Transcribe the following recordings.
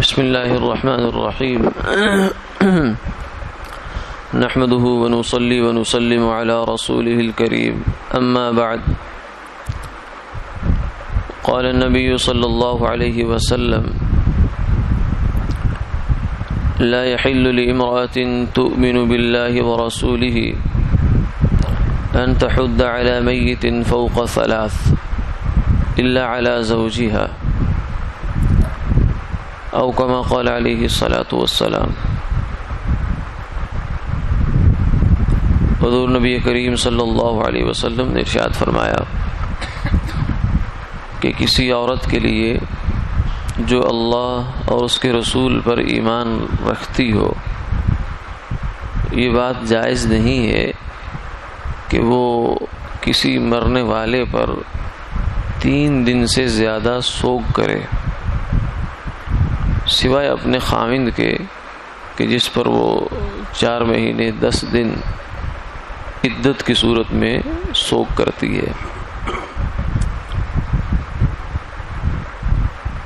بسم الله الرحمن الرحيم نحمده ونصلي ونسلم على رسوله الكريم أما بعد قال النبي صلى الله عليه وسلم لا يحل لامرأة تؤمن بالله ورسوله أن تحد على ميت فوق ثلاث إلا على زوجها أو كما قال عليه الصلاة والسلام۔ حضور نبی کریم صلی اللہ علیہ وسلم نے ارشاد فرمایا کہ کسی عورت کے لیے جو اللہ اور اس کے رسول پر ایمان رکھتی ہو، یہ بات جائز نہیں ہے کہ وہ کسی مرنے والے پر 3 دن سے زیادہ سوگ کرے، سوائے اپنے خاوند کے کہ جس پر وہ 4 مہینے 10 دن عدت کی صورت میں سوگ کرتی ہے۔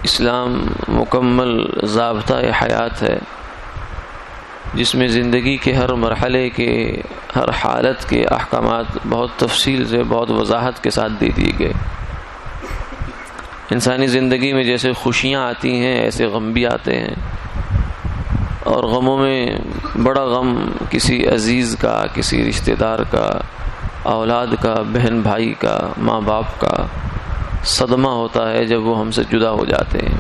اسلام مکمل ضابطہ حیات ہے جس میں زندگی کے ہر مرحلے کے، ہر حالت کے احکامات بہت تفصیل سے، بہت وضاحت کے ساتھ دے دیے گئے۔ انسانی زندگی میں جیسے خوشیاں آتی ہیں ایسے غم بھی آتے ہیں، اور غموں میں بڑا غم کسی عزیز کا، کسی رشتہ دار کا، اولاد کا، بہن بھائی کا، ماں باپ کا صدمہ ہوتا ہے جب وہ ہم سے جدا ہو جاتے ہیں۔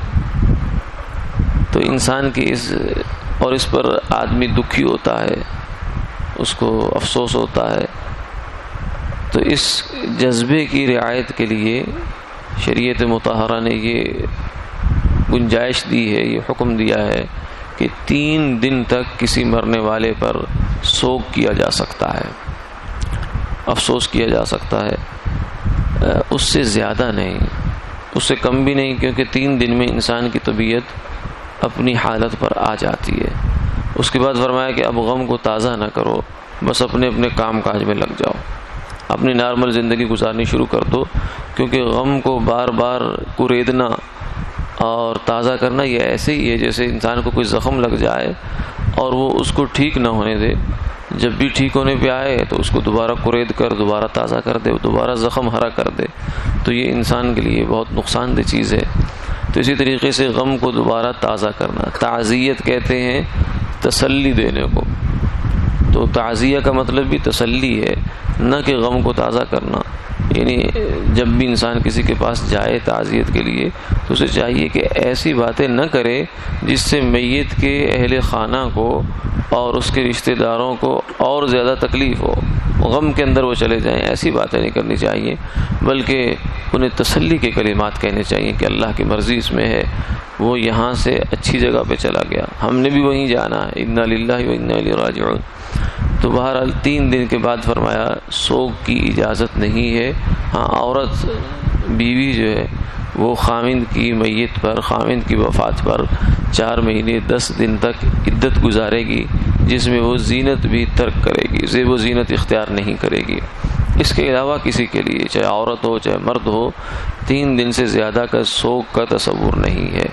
تو انسان کی اس پر آدمی دکھی ہوتا ہے، اس کو افسوس ہوتا ہے۔ تو اس جذبے کی رعایت کے لیے شریعت مطہرہ نے یہ گنجائش دی ہے، یہ حکم دیا ہے کہ 3 دن تک کسی مرنے والے پر سوگ کیا جا سکتا ہے، افسوس کیا جا سکتا ہے، اس سے زیادہ نہیں، اس سے کم بھی نہیں، کیونکہ 3 دن میں انسان کی طبیعت اپنی حالت پر آ جاتی ہے۔ اس کے بعد فرمایا کہ اب غم کو تازہ نہ کرو، بس اپنے اپنے کام کاج میں لگ جاؤ، اپنی نارمل زندگی گزارنی شروع کر دو، کیونکہ غم کو بار بار کریدنا اور تازہ کرنا یہ ایسے ہی ہے جیسے انسان کو کوئی زخم لگ جائے اور وہ اس کو ٹھیک نہ ہونے دے، جب بھی ٹھیک ہونے پہ آئے تو اس کو دوبارہ کرید کر دوبارہ تازہ کر دے، دوبارہ زخم ہرا کر دے، تو یہ انسان کے لیے بہت نقصان دہ چیز ہے۔ تو اسی طریقے سے غم کو دوبارہ تازہ کرنا، تعزیت کہتے ہیں تسلی دینے کو، تو تعزیہ کا مطلب بھی تسلی ہے، نہ کہ غم کو تازہ کرنا۔ یعنی جب بھی انسان کسی کے پاس جائے تعزیت کے لیے تو اسے چاہیے کہ ایسی باتیں نہ کرے جس سے میت کے اہل خانہ کو اور اس کے رشتہ داروں کو اور زیادہ تکلیف ہو، غم کے اندر وہ چلے جائیں، ایسی باتیں نہیں کرنی چاہیے، بلکہ انہیں تسلی کے کلمات کہنے چاہیے کہ اللہ کی مرضی اس میں ہے، وہ یہاں سے اچھی جگہ پہ چلا گیا، ہم نے بھی وہیں جانا ہے، انا للہ و انا الیہ راجعون۔ تو بہرحال 3 دن کے بعد فرمایا سوگ کی اجازت نہیں ہے۔ ہاں، عورت بیوی جو ہے وہ خاوند کی میت پر، خاوند کی وفات پر 4 مہینے 10 دن تک عدت گزارے گی، جس میں وہ زینت بھی ترک کرے گی، زیب و زینت اختیار نہیں کرے گی۔ اس کے علاوہ کسی کے لیے، چاہے عورت ہو چاہے مرد ہو، 3 دن سے زیادہ کا سوگ کا تصور نہیں ہے،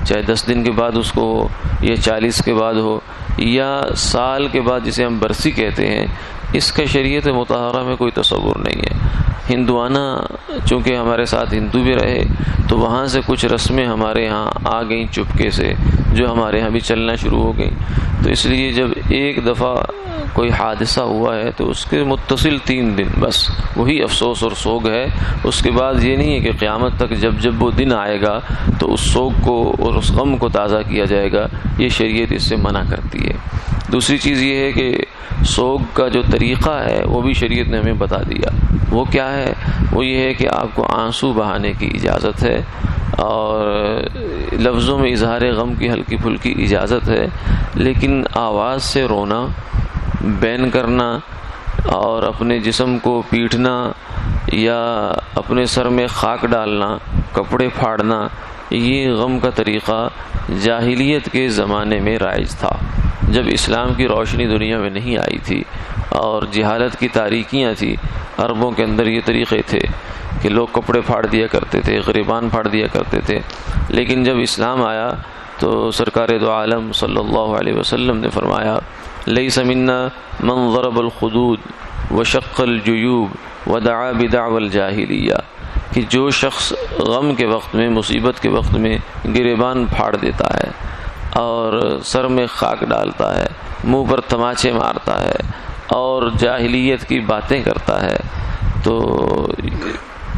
چاہے 10 دن کے بعد اس کو ہو یا 40 کے بعد ہو یا سال کے بعد، جسے ہم برسی کہتے ہیں، اس کا شریعت مطہرہ میں کوئی تصور نہیں ہے۔ ہندوانہ چونکہ ہمارے ساتھ ہندو بھی رہے تو وہاں سے کچھ رسمیں ہمارے ہاں آ گئیں چپکے سے، جو ہمارے ہاں بھی چلنا شروع ہو گئیں۔ تو اس لیے جب ایک دفعہ کوئی حادثہ ہوا ہے تو اس کے متصل 3 دن بس وہی افسوس اور سوگ ہے، اس کے بعد یہ نہیں ہے کہ قیامت تک جب وہ دن آئے گا تو اس سوگ کو اور اس غم کو تازہ کیا جائے گا، یہ شریعت اس سے منع کرتی ہے۔ دوسری چیز یہ ہے کہ سوگ کا جو طریقہ ہے وہ بھی شریعت نے ہمیں بتا دیا۔ وہ کیا ہے؟ وہ یہ ہے کہ آپ کو آنسو بہانے کی اجازت ہے، اور لفظوں میں اظہار غم کی ہلکی پھلکی اجازت ہے، لیکن آواز سے رونا، بین کرنا اور اپنے جسم کو پیٹنا یا اپنے سر میں خاک ڈالنا، کپڑے پھاڑنا، یہ غم کا طریقہ جاہلیت کے زمانے میں رائج تھا، جب اسلام کی روشنی دنیا میں نہیں آئی تھی اور جہالت کی تاریکیاں تھی۔ عربوں کے اندر یہ طریقے تھے کہ لوگ کپڑے پھاڑ دیا کرتے تھے، غریبان پھاڑ دیا کرتے تھے، لیکن جب اسلام آیا تو سرکار دو عالم صلی اللہ علیہ وسلم نے فرمایا لیس منا من ضرب الخدود وشق الجیوب ودعا بدعوى الجاہلیہ، کہ جو شخص غم کے وقت میں، مصیبت کے وقت میں گریبان پھاڑ دیتا ہے اور سر میں خاک ڈالتا ہے، منہ پر تماچے مارتا ہے اور جاہلیت کی باتیں کرتا ہے، تو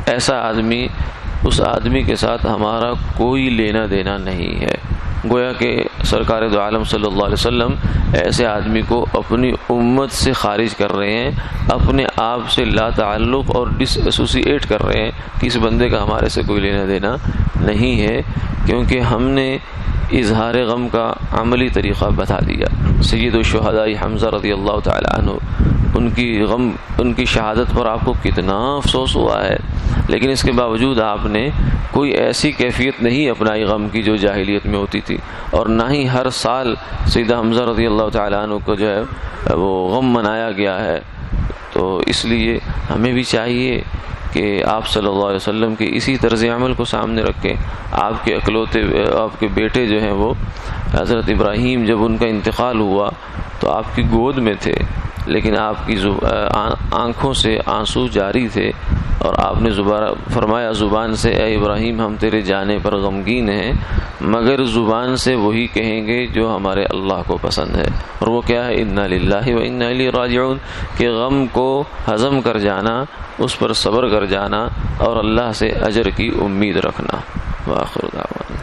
ایسا آدمی، اس آدمی کے ساتھ ہمارا کوئی لینا دینا نہیں ہے۔ گویا کہ سرکار دو عالم صلی اللہ علیہ وسلم ایسے آدمی کو اپنی امت سے خارج کر رہے ہیں، اپنے آپ سے لا تعلق اور ڈس ایسوسیٹ کر رہے ہیں کہ اس بندے کا ہمارے سے کوئی لینا دینا نہیں ہے، کیونکہ ہم نے اظہار غم کا عملی طریقہ بتا دیا۔ سید الشہداء حمزہ رضی اللہ تعالی عنہ، ان کی شہادت پر آپ کو کتنا افسوس ہوا ہے، لیکن اس کے باوجود آپ نے کوئی ایسی کیفیت نہیں اپنائی غم کی جو جاہلیت میں ہوتی تھی، اور نہ ہی ہر سال سیدہ حمزہ رضی اللہ تعالیٰ عنہ کو جو ہے وہ غم منایا گیا ہے۔ تو اس لیے ہمیں بھی چاہیے کہ آپ صلی اللہ علیہ وسلم کے اسی طرز عمل کو سامنے رکھیں۔ آپ کے آپ کے بیٹے جو ہیں وہ حضرت ابراہیم، جب ان کا انتقال ہوا تو آپ کی گود میں تھے، لیکن آپ کی آنکھوں سے آنسو جاری تھے، اور آپ نے فرمایا زبان سے، اے ابراہیم ہم تیرے جانے پر غمگین ہیں، مگر زبان سے وہی کہیں گے جو ہمارے اللہ کو پسند ہے، اور وہ کیا ہے؟ انا للہ و انا الیہ راجعون، کہ غم کو ہضم کر جانا، اس پر صبر کر جانا، اور اللہ سے اجر کی امید رکھنا۔ وآخر دعوانا